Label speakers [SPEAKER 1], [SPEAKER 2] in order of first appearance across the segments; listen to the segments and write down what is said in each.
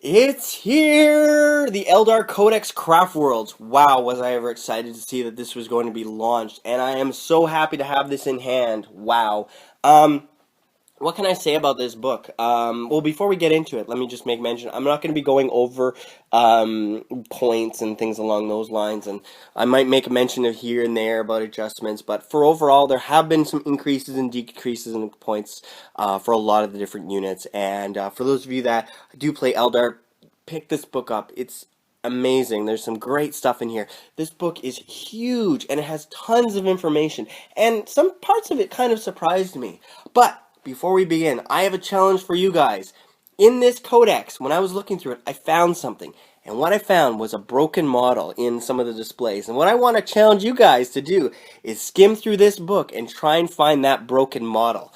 [SPEAKER 1] It's here! The Eldar Codex Craft Worlds. Wow, was I ever excited to see that this was going to be launched, and I am so happy to have this in hand. Wow. Um, what can I say about this book? Well, before we get into it, let me just make mention. I'm not going to be going over points and things along those lines, and I might make a mention of here and there about adjustments. But for overall, there have been some increases and decreases in points for a lot of the different units. And for those of you that do play Eldar, pick this book up. It's amazing. There's some great stuff in here. This book is huge and it has tons of information, and some parts of it kind of surprised me. But before we begin, I have a challenge for you guys. In this codex, when I was looking through it, I found something. And what I found was a broken model in some of the displays. And what I want to challenge you guys to do is skim through this book and try and find that broken model.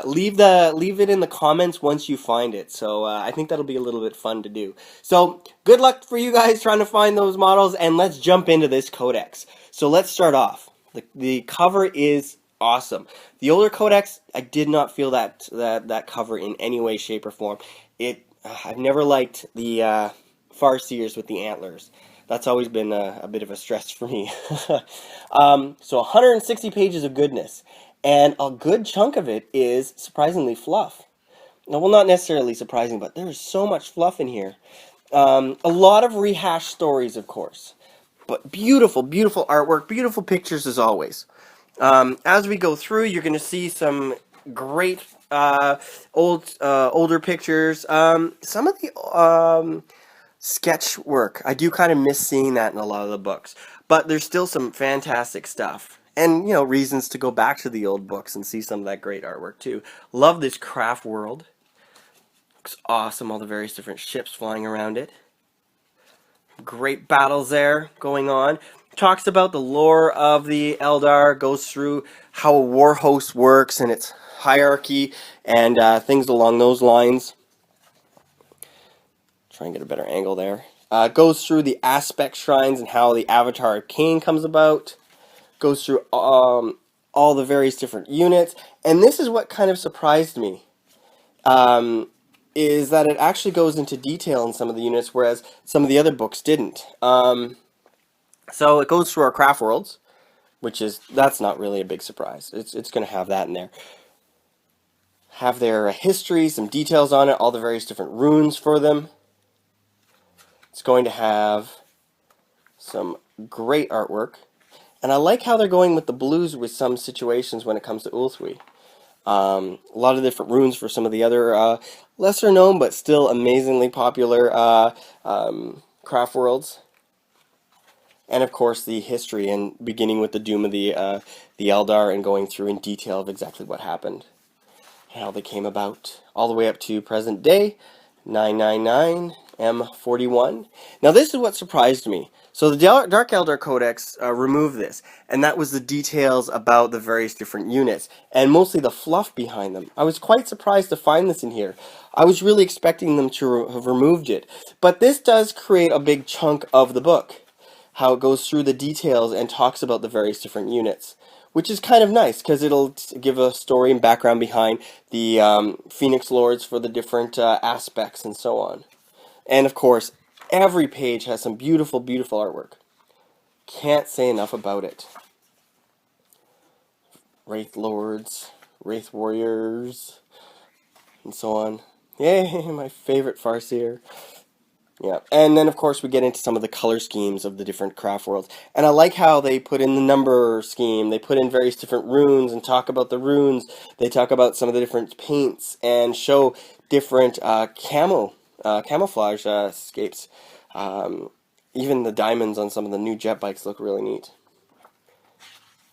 [SPEAKER 1] Leave it in the comments once you find it. So I think that'll be a little bit fun to do. So good luck for you guys trying to find those models, and let's jump into this codex. So let's start off. The cover is awesome. The older codex, I did not feel that cover in any way, shape, or form. I've never liked the farseers with the antlers. That's always been a bit of a stress for me. So 160 pages of goodness, and a good chunk of it is surprisingly fluff. Now, well, not necessarily surprising, but there is so much fluff in here. A lot of rehashed stories, of course, but beautiful, beautiful artwork, beautiful pictures as always. As we go through, you're going to see some great older pictures. Some of the sketch work, I do kind of miss seeing that in a lot of the books, but there's still some fantastic stuff. And, reasons to go back to the old books and see some of that great artwork too. Love this craft world. Looks awesome, all the various different ships flying around it. Great battles there going on. Talks about the lore of the Eldar, goes through how a war host works and its hierarchy and things along those lines. Try and get a better angle there. Goes through the aspect shrines and how the Avatar of Cain comes about. Goes through all the various different units. And this is what kind of surprised me. Is that it actually goes into detail in some of the units, whereas some of the other books didn't. So it goes through our craft worlds, that's not really a big surprise. It's going to have that in there. Have their history, some details on it, all the various different runes for them. It's going to have some great artwork. And I like how they're going with the blues with some situations when it comes to Ulthui. A lot of different runes for some of the other lesser known but still amazingly popular craft worlds. And of course the history, and beginning with the doom of the Eldar and going through in detail of exactly what happened, how they came about, all the way up to present day, 999 M41. Now this is what surprised me. So the Dark Eldar Codex removed this, and that was the details about the various different units, and mostly the fluff behind them. I was quite surprised to find this in here. I was really expecting them to have removed it, but this does create a big chunk of the book, how it goes through the details and talks about the various different units, which is kind of nice because it'll give a story and background behind the Phoenix Lords for the different aspects and so on. And of course, every page has some beautiful, beautiful artwork. Can't say enough about it. Wraith Lords, Wraith Warriors, and so on. Yay, my favorite Farseer. Yeah, and then of course we get into some of the color schemes of the different craft worlds. And I like how they put in the number scheme, they put in various different runes and talk about the runes. They talk about some of the different paints and show different camouflage escapes. Even the diamonds on some of the new jet bikes look really neat.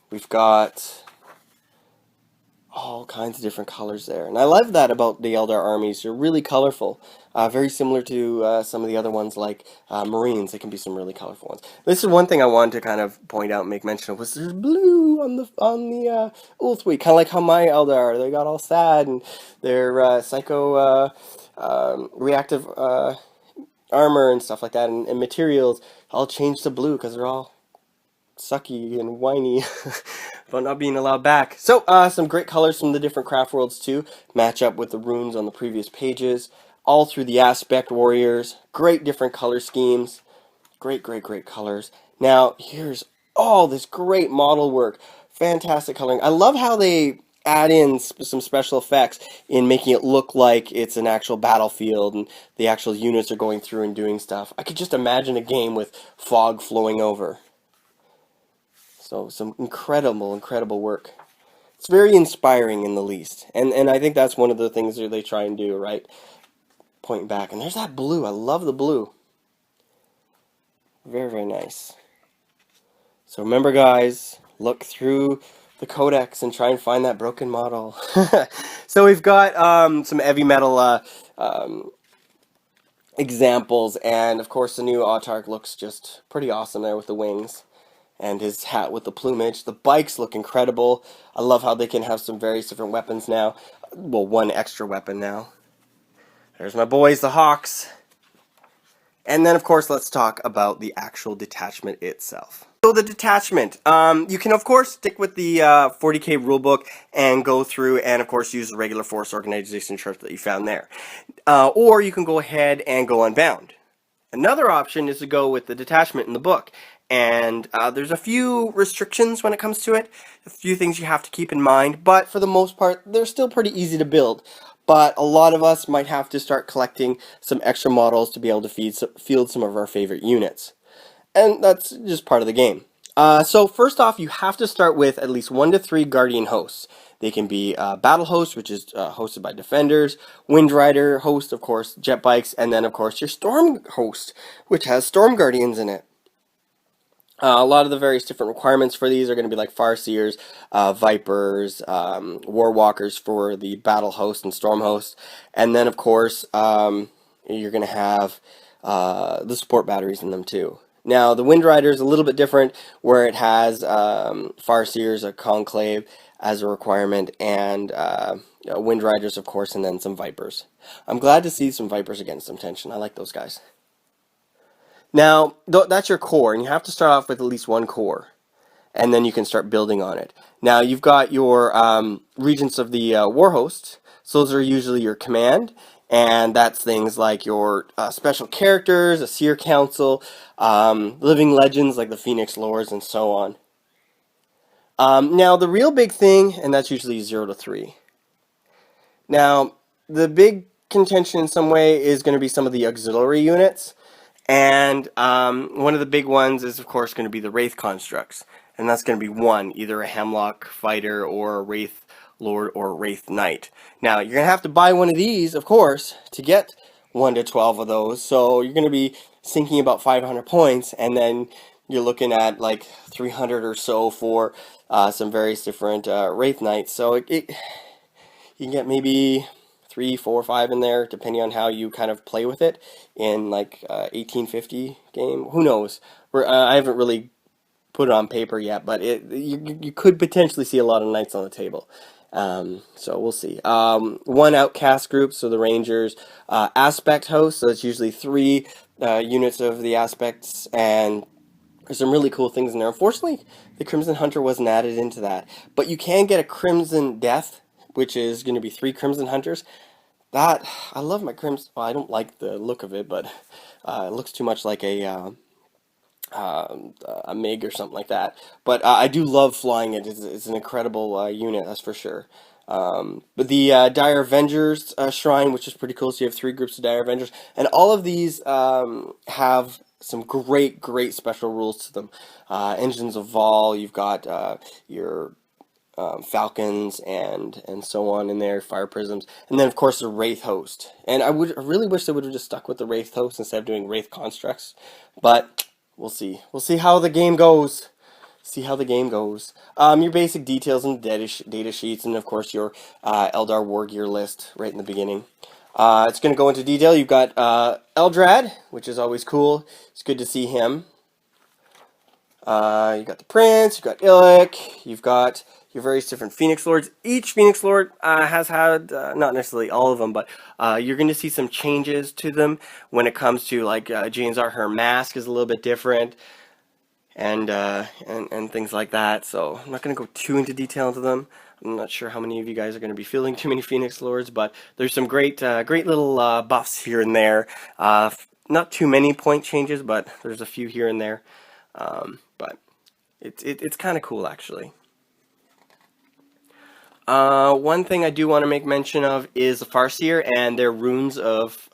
[SPEAKER 1] We've got all kinds of different colors there. And I love that about the Eldar armies. They're really colorful. Very similar to some of the other ones like Marines. They can be some really colorful ones. This is one thing I wanted to kind of point out and make mention of, was there's blue on the Ulthui. Kind of like how my Eldar, they got all sad and their psycho reactive armor and stuff like that, and materials all changed to blue because they're all sucky and whiny about not being allowed back. So some great colors from the different craft worlds too match up with the runes on the previous pages. all through the aspect warriors. Great different color schemes. Great, great, great colors. Now, here's all this great model work. Fantastic coloring. I love how they add in some special effects in making it look like it's an actual battlefield and the actual units are going through and doing stuff. I could just imagine a game with fog flowing over. So some incredible, incredible work. It's very inspiring in the least. And I think that's one of the things that they try and do, right? Pointing back. And there's that blue. I love the blue. Very, very nice. So remember, guys, look through the codex and try and find that broken model. So we've got some heavy metal examples, and of course the new Autarch looks just pretty awesome there with the wings and his hat with the plumage. The bikes look incredible. I love how they can have some various different weapons now. Well, one extra weapon now. There's my boys, the Hawks. And then, of course, let's talk about the actual detachment itself. So the detachment, you can, of course, stick with the 40K rulebook and go through and, of course, use the regular force organization chart that you found there. Or you can go ahead and go unbound. Another option is to go with the detachment in the book. And there's a few restrictions when it comes to it, a few things you have to keep in mind, but for the most part, they're still pretty easy to build. But a lot of us might have to start collecting some extra models to be able to field some of our favorite units. And that's just part of the game. So first off, you have to start with at least 1 to 3 Guardian hosts. They can be Battle Host, which is hosted by Defenders, Wind Rider Host, of course, Jet Bikes, and then, of course, your Storm Host, which has Storm Guardians in it. A lot of the various different requirements for these are going to be like Farseers, Vipers, Warwalkers for the Battle Host and Storm Host. And then, of course, you're going to have the support batteries in them too. Now, the Wind Rider is a little bit different, where it has Farseers, a Conclave as a requirement, and Wind Riders, of course, and then some Vipers. I'm glad to see some Vipers against some tension. I like those guys. Now, that's your core, and you have to start off with at least 1 core, and then you can start building on it. Now, you've got your Regents of the War Host. So those are usually your command, and that's things like your special characters, a Seer Council, living legends like the Phoenix Lords, and so on. Now, the real big thing, and that's usually 0 to 3. Now, the big contention in some way is going to be some of the auxiliary units. And one of the big ones is, of course, going to be the Wraith constructs. And that's going to be 1, either a Hemlock Fighter or a Wraith Lord or a Wraith Knight. Now, you're going to have to buy one of these, of course, to get 1 to 12 of those. So you're going to be sinking about 500 points, and then you're looking at like 300 or so for some various different Wraith Knights. So you can get maybe 3, 4, 5 in there, depending on how you kind of play with it in like 1850 game. Who knows? I haven't really put it on paper yet, but you could potentially see a lot of knights on the table. So we'll see. 1 outcast group, so the Rangers. Aspect host, so it's usually 3 units of the aspects, and there's some really cool things in there. Unfortunately, the Crimson Hunter wasn't added into that, but you can get a Crimson Death, which is going to be 3 Crimson Hunters. I love my Crimson. Well, I don't like the look of it, but it looks too much like a MiG or something like that. But I do love flying it. It's an incredible unit, that's for sure. But the Dire Avengers Shrine, which is pretty cool, so you have 3 groups of Dire Avengers. And all of these have some great, great special rules to them. Engines of Vol, you've got your Falcons and so on in there, Fire Prisms, and then of course the Wraith Host. And I really wish they would have just stuck with the Wraith Host instead of doing Wraith Constructs, but we'll see. We'll see how the game goes. Your basic details and data sheets, and of course your Eldar War Gear list right in the beginning. It's going to go into detail. You've got Eldrad, which is always cool. It's good to see him. You've got the Prince, you've got Illic, you've got your various different Phoenix Lords. Each Phoenix Lord has had, not necessarily all of them, but you're going to see some changes to them when it comes to, like, Janzar, her mask is a little bit different. and things like that. So I'm not going to go too into detail into them. I'm not sure how many of you guys are going to be feeling too many Phoenix Lords, but there's some great little buffs here and there. Not too many point changes, but there's a few here and there. But it's kind of cool, actually. One thing I do want to make mention of is the Farseer and their runes of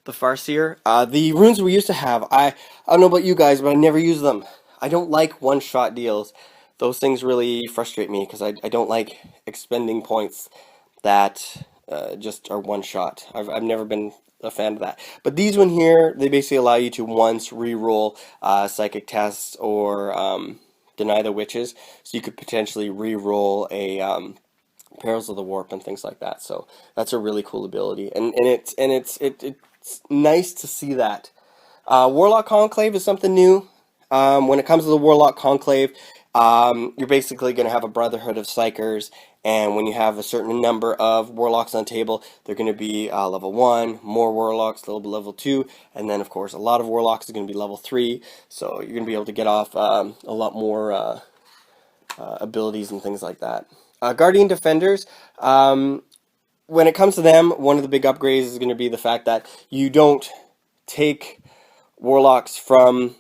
[SPEAKER 1] the Farseer. The runes we used to have, I don't know about you guys, but I never use them. I don't like one-shot deals. Those things really frustrate me because I don't like expending points that just are one-shot. I've never been a fan of that. But these one here, they basically allow you to once re-roll psychic tests or deny the witches, so you could potentially re-roll a Perils of the Warp and things like that. So that's a really cool ability, and it's nice to see that. Warlock Conclave is something new. When it comes to the Warlock Conclave, you're basically going to have a Brotherhood of Psychers, and when you have a certain number of Warlocks on the table, they're going to be level 1, more Warlocks, level 2, and then, of course, a lot of Warlocks are going to be level 3, so you're going to be able to get off a lot more abilities and things like that. Guardian Defenders, when it comes to them, one of the big upgrades is going to be the fact that you don't take Warlocks from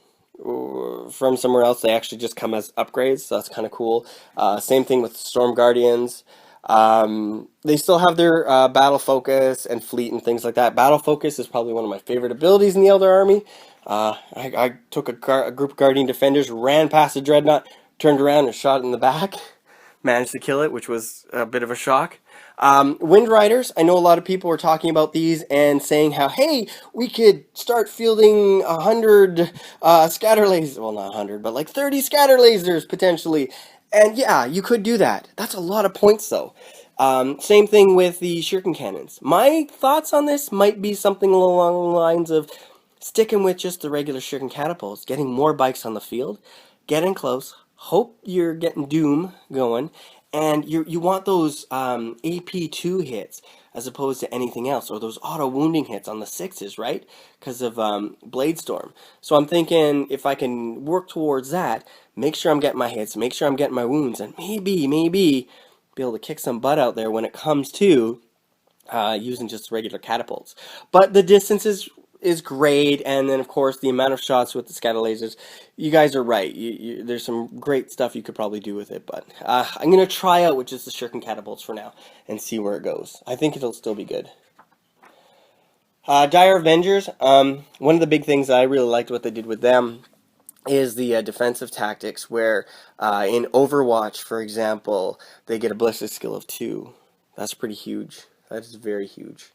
[SPEAKER 1] somewhere else. They actually just come as upgrades, so that's kind of cool. Same thing with Storm Guardians. They still have their Battle Focus and Fleet and things like that. Battle Focus is probably one of my favorite abilities in the Eldar Army. I took a group of Guardian Defenders, ran past the Dreadnought, turned around and shot it in the back. Managed to kill it, which was a bit of a shock. Wind Riders, I know a lot of people were talking about these and saying how, hey, we could start fielding 100 scatter lasers. Well, not 100, but like 30 scatter lasers potentially. And yeah, you could do that. That's a lot of points, though. Same thing with the Shuriken Cannons. My thoughts on this might be something along the lines of sticking with just the regular Shuriken Catapults, getting more bikes on the field, getting close, hope you're getting Doom going, and you want those AP2 hits as opposed to anything else, or those auto wounding hits on the 6s, right? Because of Blade Storm. So I'm thinking if I can work towards that, make sure I'm getting my hits, make sure I'm getting my wounds, and maybe be able to kick some butt out there when it comes to using just regular catapults. But the distance is great, and then of course the amount of shots with the scatter lasers. You guys are right. There's some great stuff you could probably do with it, but I'm gonna try out with just the Shuriken catapults for now and see where it goes. I think it'll still be good. Dire Avengers. One of the big things that I really liked what they did with them is the defensive tactics, where in Overwatch, for example, they get a ballistic skill of 2. That's pretty huge. That is very huge.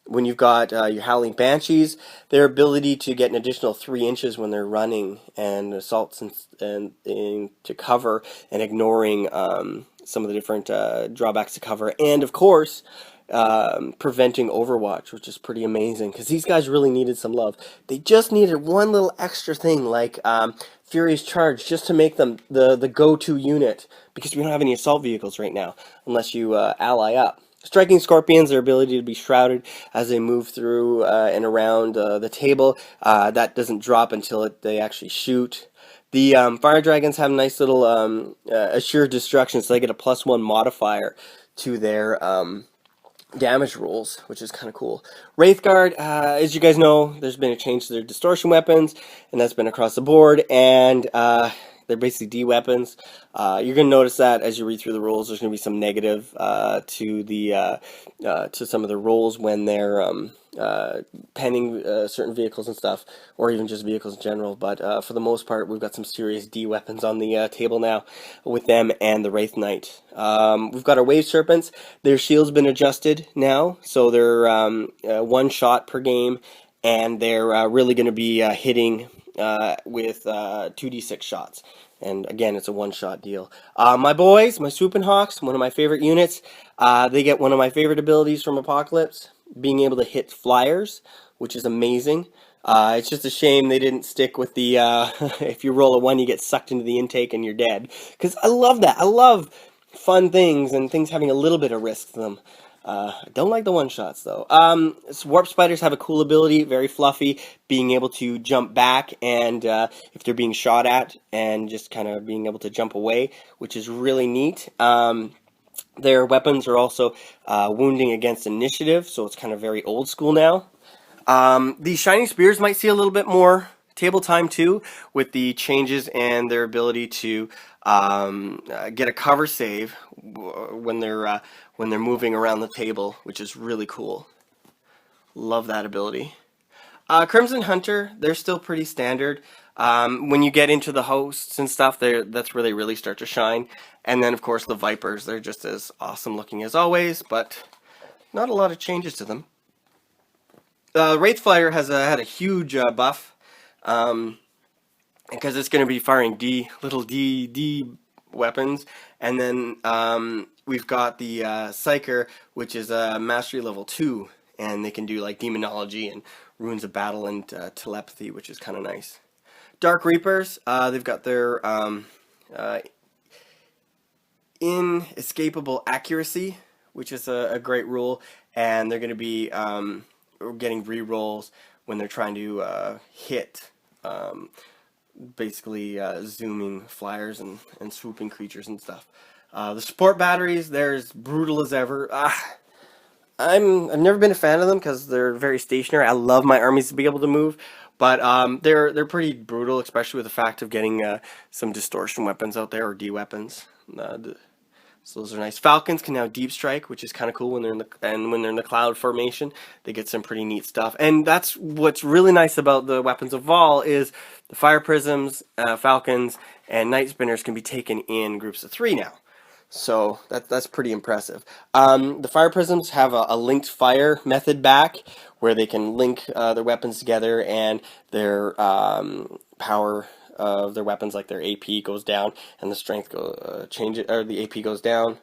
[SPEAKER 1] When you've got your Howling Banshees, their ability to get an additional 3 inches when they're running and assaults and to cover and ignoring some of the different drawbacks to cover, and of course preventing Overwatch, which is pretty amazing because these guys really needed some love. They just needed one little extra thing like Furious Charge just to make them the go-to unit, because we don't have any assault vehicles right now unless you ally up. Striking Scorpions, their ability to be shrouded as they move through and around the table, that doesn't drop until they actually shoot. The Fire Dragons have a nice little assured destruction, so they get a +1 modifier to their damage rolls, which is kind of cool. Wraithguard, as you guys know, there's been a change to their distortion weapons, and that's been across the board, and they're basically D weapons. You're going to notice that as you read through the rules, there's going to be some negative to some of the rolls when they're penning certain vehicles and stuff, or even just vehicles in general. But for the most part, we've got some serious D weapons on the table now with them and the Wraith Knight. We've got our Wave Serpents. Their shield's been adjusted now, so they're 1 shot per game, and they're really going to be hitting with 2d6 shots. And again, it's a 1-shot deal. My boys, my Swooping Hawks, one of my favorite units, they get one of my favorite abilities from Apocalypse, being able to hit flyers, which is amazing. It's just a shame they didn't stick with the, if you roll a 1, you get sucked into the intake and you're dead. Because I love that. I love fun things and things having a little bit of risk to them. I don't like the one-shots, though. So warp spiders have a cool ability, very fluffy, being able to jump back and if they're being shot at, and just kind of being able to jump away, which is really neat. Their weapons are also wounding against initiative, so it's kind of very old school now. These Shining Spears might see a little bit more table time too, with the changes and their ability to get a cover save when they're moving around the table, which is really cool. Love that ability. Crimson Hunter, they're still pretty standard. When you get into the hosts and stuff, that's where they really start to shine. And then, of course, the Vipers, they're just as awesome looking as always, but not a lot of changes to them. Wraithflyer has had a huge buff, because it's going to be firing little D weapons, and then we've got the Psyker, which is Mastery level 2, and they can do like Demonology and Runes of Battle and Telepathy, which is kind of nice. Dark Reapers, they've got their inescapable accuracy, which is a great rule, and they're going to be getting re-rolls when they're trying to hit basically zooming flyers and swooping creatures and stuff. The support batteries, they're as brutal as ever. I've never been a fan of them because they're very stationary. I love my armies to be able to move, but they're pretty brutal, especially with the fact of getting some distortion weapons out there, or D weapons. So those are nice. Falcons can now deep strike, which is kind of cool when they're in the cloud formation. They get some pretty neat stuff, and that's what's really nice about the weapons of Vol is the fire prisms, falcons, and night spinners can be taken in groups of 3 now. So that's pretty impressive. The fire prisms have a linked fire method back, where they can link their weapons together, and their power of their weapons, like their AP, goes down, and the strength the AP goes down.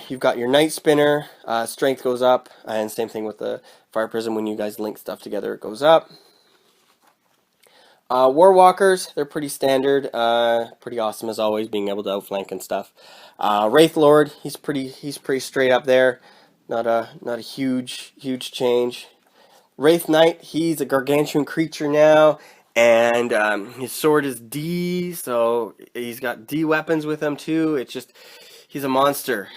[SPEAKER 1] You've got your night spinner, strength goes up, and same thing with the fire prism. When you guys link stuff together, it goes up. Warwalkers, they're pretty standard, pretty awesome as always, being able to outflank and stuff. Wraith Lord, he's pretty straight up there, not a huge change. Wraith Knight, he's a gargantuan creature now, and his sword is D, so he's got D weapons with him too. It's just, he's a monster.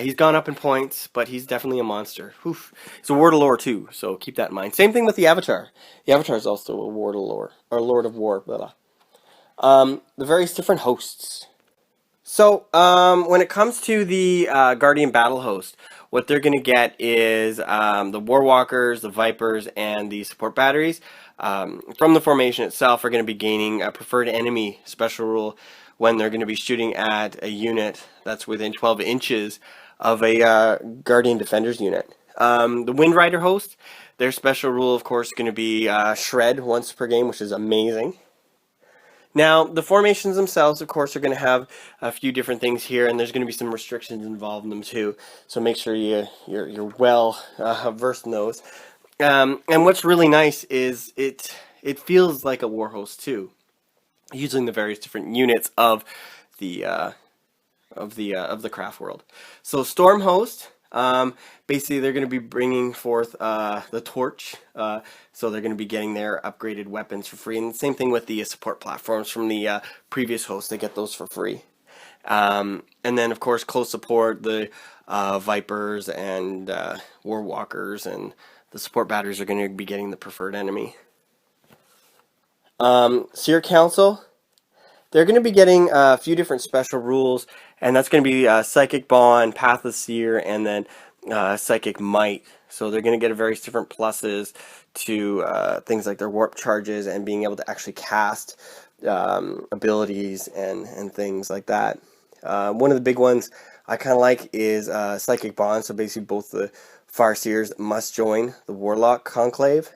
[SPEAKER 1] He's gone up in points, but he's definitely a monster. Oof. He's a Ward of Lore too, so keep that in mind. Same thing with the Avatar. The Avatar is also a Ward of Lore, or Lord of War, blah, blah. The various different hosts. So, when it comes to the Guardian Battle Host, what they're going to get is the Warwalkers, the Vipers, and the support batteries from the formation itself are going to be gaining a preferred enemy special rule when they're going to be shooting at a unit that's within 12 inches of a Guardian Defenders unit. The Wind Rider host, their special rule, of course, is going to be Shred once per game, which is amazing. Now, the formations themselves, of course, are going to have a few different things here, and there's going to be some restrictions involved in them too. So make sure you're well versed in those. And what's really nice is it feels like a war host too, using the various different units of the craft world. So Storm Host, basically they're going to be bringing forth the torch, so they're going to be getting their upgraded weapons for free, and same thing with the support platforms from the previous host. They get those for free. And then of course close support, the Vipers and Warwalkers and the support batteries are going to be getting the preferred enemy. Seer Council, they're going to be getting a few different special rules, and that's going to be Psychic Bond, Path of Seer, and then Psychic Might. So they're going to get various different pluses to things like their warp charges and being able to actually cast abilities and things like that. One of the big ones I kind of like is Psychic Bond. So basically both the Farseers must join the Warlock Conclave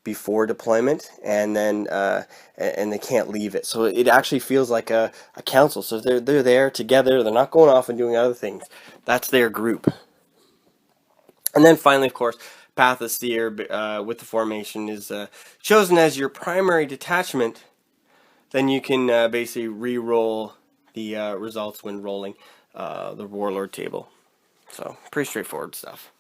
[SPEAKER 1] before deployment, and then and they can't leave it. So it actually feels like a council. So they're there together. They're not going off and doing other things. That's their group. And then finally, of course, Path of Seer with the formation is chosen as your primary detachment. Then you can basically re-roll the results when rolling the Warlord table. So pretty straightforward stuff.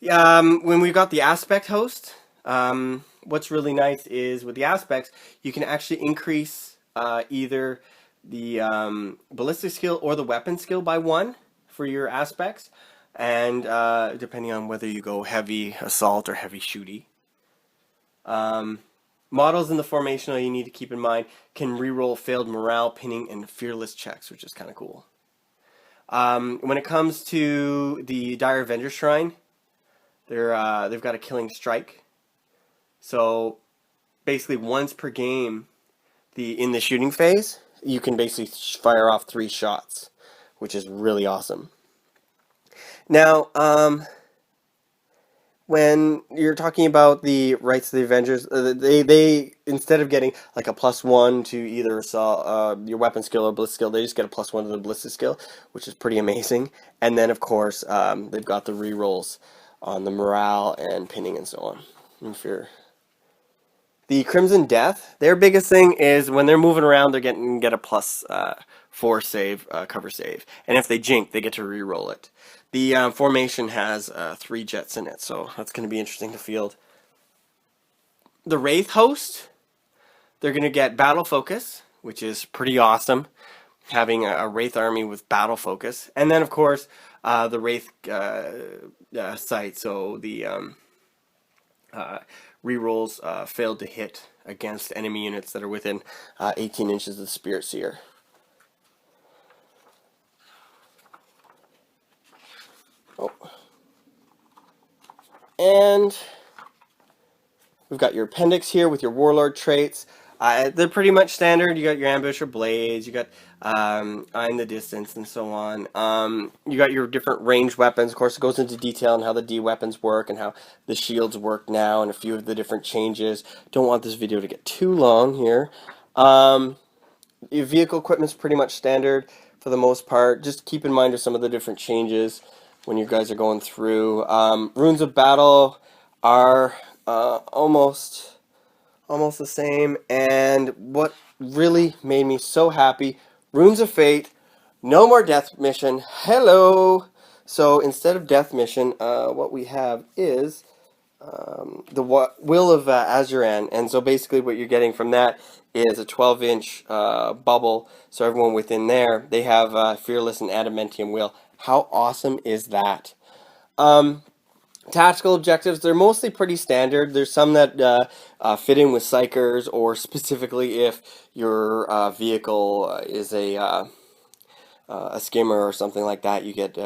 [SPEAKER 1] When we've got the aspect host, what's really nice is with the aspects, you can actually increase either the ballistic skill or the weapon skill by 1 for your aspects, and depending on whether you go heavy assault or heavy shooty. Models in the formational you need to keep in mind can reroll failed morale, pinning, and fearless checks, which is kind of cool. When it comes to the Dire Avenger Shrine, they've got a killing strike. So basically once per game, in the shooting phase, you can basically fire off 3 shots, which is really awesome. Now, when you're talking about the rights of the Avengers, they instead of getting like a +1 to either your weapon skill or ballistic skill, they just get a +1 to the ballistic skill, which is pretty amazing. And then of course they've got the rerolls on the morale and pinning and so on. And fear. The Crimson Death, their biggest thing is when they're moving around, they get a +4 save, cover save, and if they jink, they get to re-roll it. The formation has 3 jets in it, so that's going to be interesting to field. The Wraith host, they're going to get battle focus, which is pretty awesome, having a Wraith army with battle focus, and then of course the Wraith sight, so the rerolls failed to hit against enemy units that are within 18 inches of the Spirit Seer. Oh. And we've got your appendix here with your Warlord traits. They're pretty much standard. You got your Ambusher Blades, you got Eye in the Distance, and so on. You got your different ranged weapons. Of course, it goes into detail on how the D weapons work and how the shields work now and a few of the different changes. Don't want this video to get too long here. Your vehicle equipment's pretty much standard for the most part. Just keep in mind of some of the different changes when you guys are going through. Runes of Battle are almost the same, and what really made me so happy, Runes of Fate, no more death mission. Hello! So instead of death mission, what we have is the Will of Azuran, and so basically what you're getting from that is a 12-inch bubble, so everyone within there, they have Fearless and Adamantium Will. How awesome is that? Tactical objectives, they're mostly pretty standard. There's some that fit in with Psychers, or specifically if your vehicle is a skimmer or something like that, you get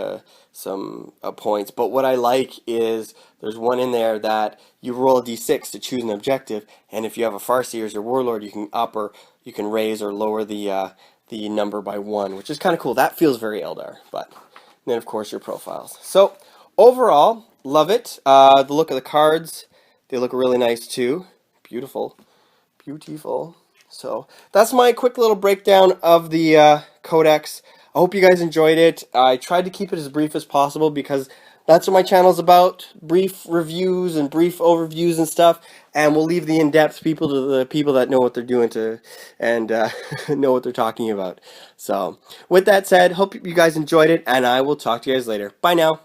[SPEAKER 1] some points. But what I like is there's one in there that you roll a d6 to choose an objective, and if you have a Farseer as your Warlord, you can up or you can raise or lower the number by 1, which is kind of cool. That feels very Eldar. But then of course your profiles. So overall, love it. The look of the cards, they look really nice too. Beautiful. Beautiful. So that's my quick little breakdown of the Codex. I hope you guys enjoyed it. I tried to keep it as brief as possible because that's what my channel's about. Brief reviews and brief overviews and stuff. And we'll leave the in-depth people to the people that know what they're doing and know what they're talking about. So with that said, hope you guys enjoyed it, and I will talk to you guys later. Bye now.